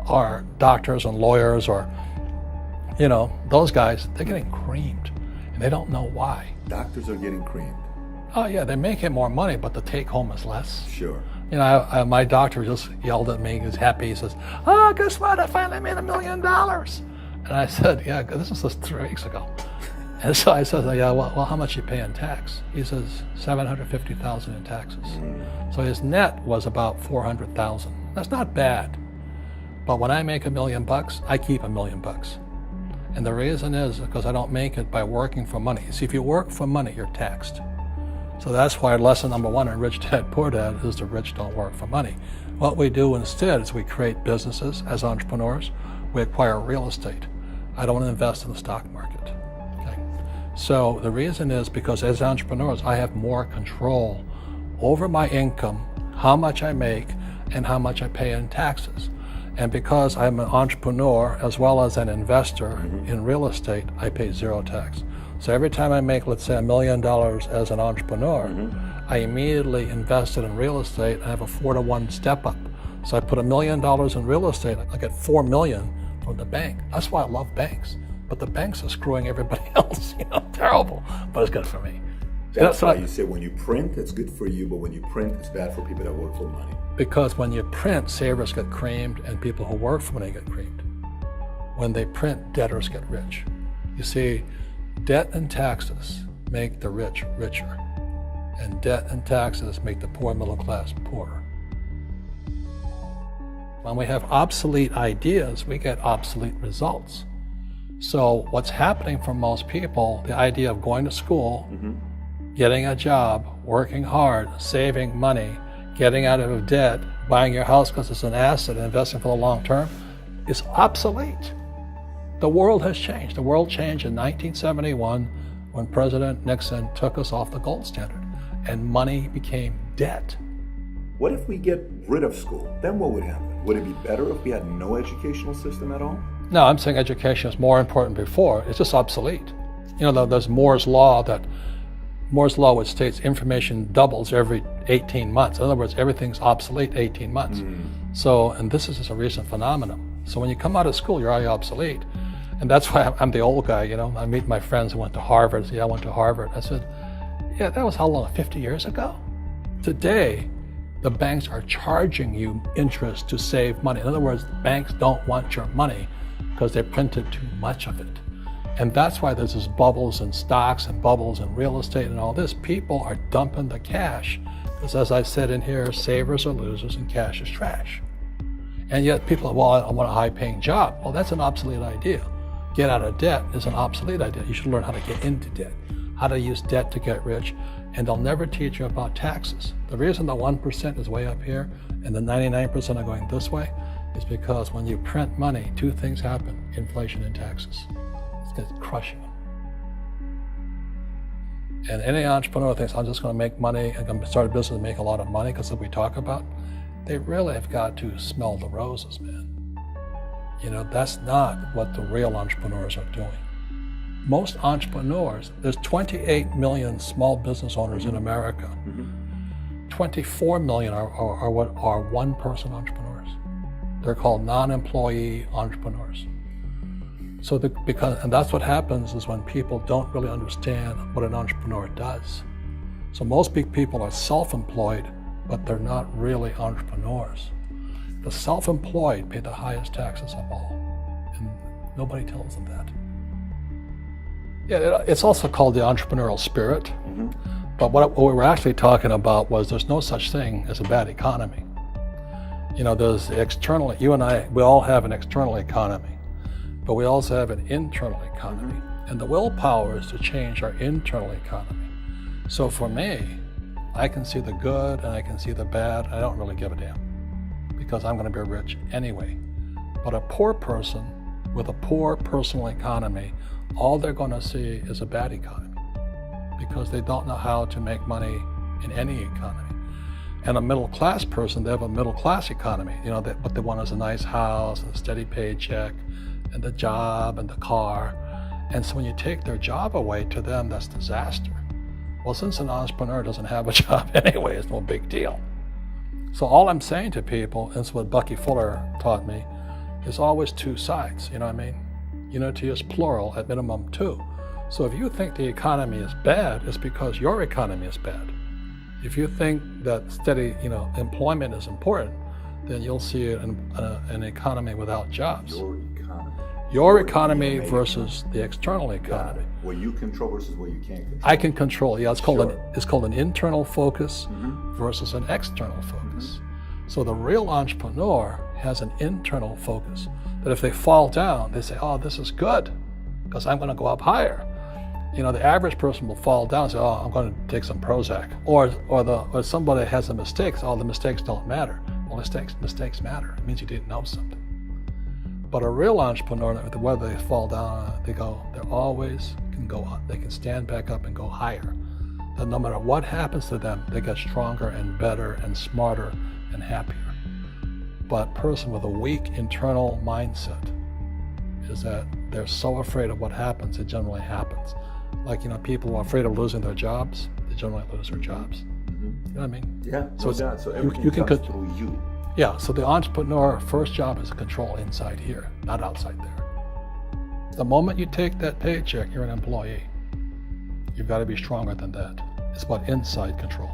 are doctors and lawyers or, those guys, they're getting creamed and they don't know why. Doctors are getting creamed. Oh yeah, they make more money, but the take home is less. Sure. My doctor just yelled at me. He was happy. He says, "Oh, guess what? I finally made $1 million." And I said, "Yeah, this was just 3 weeks ago." And so I said, "Yeah, well, how much you pay in tax?" He says, $750,000 in taxes. So his net was about $400,000. That's not bad. But when I make $1 million, I keep $1 million. And the reason is because I don't make it by working for money. See, if you work for money, you're taxed. So that's why lesson number 1 in Rich Dad, Poor Dad is the rich don't work for money. What we do instead is we create businesses as entrepreneurs. We acquire real estate. I don't invest in the stock market. Okay? So the reason is because as entrepreneurs, I have more control over my income, how much I make, and how much I pay in taxes. And because I'm an entrepreneur as well as an investor in real estate, I pay 0 tax. So every time I make, let's say, $1 million as an entrepreneur, I immediately invest it in real estate. I have a 4-to-1 step up. So I put $1 million in real estate, I get $4 million from the bank. That's why I love banks. But the banks are screwing everybody else, terrible, but it's good for me. That's why you say when you print, it's good for you, but when you print, it's bad for people that work for money. Because when you print, savers get creamed and people who work for money get creamed. When they print, debtors get rich. You see, debt and taxes make the rich richer, and debt and taxes make the poor middle class poorer. When we have obsolete ideas, we get obsolete results. So what's happening for most people, the idea of going to school, getting a job, working hard, saving money, getting out of debt, buying your house because it's an asset, and investing for the long term, is obsolete. The world has changed. The world changed in 1971 when President Nixon took us off the gold standard and money became debt. What if we get rid of school? Then what would happen? Would it be better if we had no educational system at all? No, I'm saying education is more important before. It's just obsolete. There's Moore's Law which states information doubles every 18 months. In other words, everything's obsolete 18 months. So, and this is just a recent phenomenon. So when you come out of school, you're already obsolete. And that's why I'm the old guy, I meet my friends who went to Harvard. I went to Harvard. I said, yeah, that was how long, 50 years ago? Today, the banks are charging you interest to save money. In other words, banks don't want your money because they printed too much of it. And that's why there's this bubbles in stocks and bubbles in real estate and all this. People are dumping the cash because, as I said in here, savers are losers and cash is trash. And yet people are, well, I want a high-paying job. Well, that's an obsolete idea. Get out of debt is an obsolete idea. You should learn how to get into debt, how to use debt to get rich, and they'll never teach you about taxes. The reason the 1% is way up here and the 99% are going this way is because when you print money, 2 things happen: inflation and taxes. It's crushing them. And any entrepreneur thinks, I'm just going to make money, I'm going to start a business and make a lot of money because of what we talk about. They really have got to smell the roses, man. That's not what the real entrepreneurs are doing. Most entrepreneurs, there's 28 million small business owners in America. 24 million are what are one-person entrepreneurs. They're called non-employee entrepreneurs. So and that's what happens is when people don't really understand what an entrepreneur does. So most big people are self-employed, but they're not really entrepreneurs. The self-employed pay the highest taxes of all, and nobody tells them that. Yeah, it's also called the entrepreneurial spirit, but what we were actually talking about was there's no such thing as a bad economy. There's external, you and I, we all have an external economy, but we also have an internal economy, and the willpower is to change our internal economy. So for me, I can see the good and I can see the bad. I don't really give a damn because I'm going to be rich anyway. But a poor person with a poor personal economy, all they're going to see is a bad economy because they don't know how to make money in any economy. And a middle class person, they have a middle class economy. What they want is a nice house and a steady paycheck and the job and the car. And so when you take their job away, to them, that's disaster. Well, since an entrepreneur doesn't have a job anyway, it's no big deal. So all I'm saying to people, and it's what Bucky Fuller taught me, There's always two sides, you know what I mean? Unity is plural, at minimum two. So if you think the economy is bad, it's because your economy is bad. If you think that steady, employment is important, then you'll see an economy without jobs. Your economy versus the external economy. What you control versus what you can't control. I can control. Yeah, it's called an internal focus versus an external focus. So the real entrepreneur has an internal focus. That if they fall down, they say, "Oh, this is good, because I'm going to go up higher." The average person will fall down and say, "Oh, I'm going to take some Prozac," or somebody has a mistake. So, "Oh, the mistakes don't matter." Well, mistakes matter. It means you didn't know something. But a real entrepreneur, whether they fall down, they always can go up. They can stand back up and go higher. And no matter what happens to them, they get stronger and better and smarter and happier. But a person with a weak internal mindset is that they're so afraid of what happens, it generally happens. Like, people who are afraid of losing their jobs, they generally lose their jobs. You know what I mean? Yeah, so everything you can comes through you. Yeah, so the entrepreneur first job is to control inside here, not outside there. The moment you take that paycheck, you're an employee. You've got to be stronger than that. It's about inside control.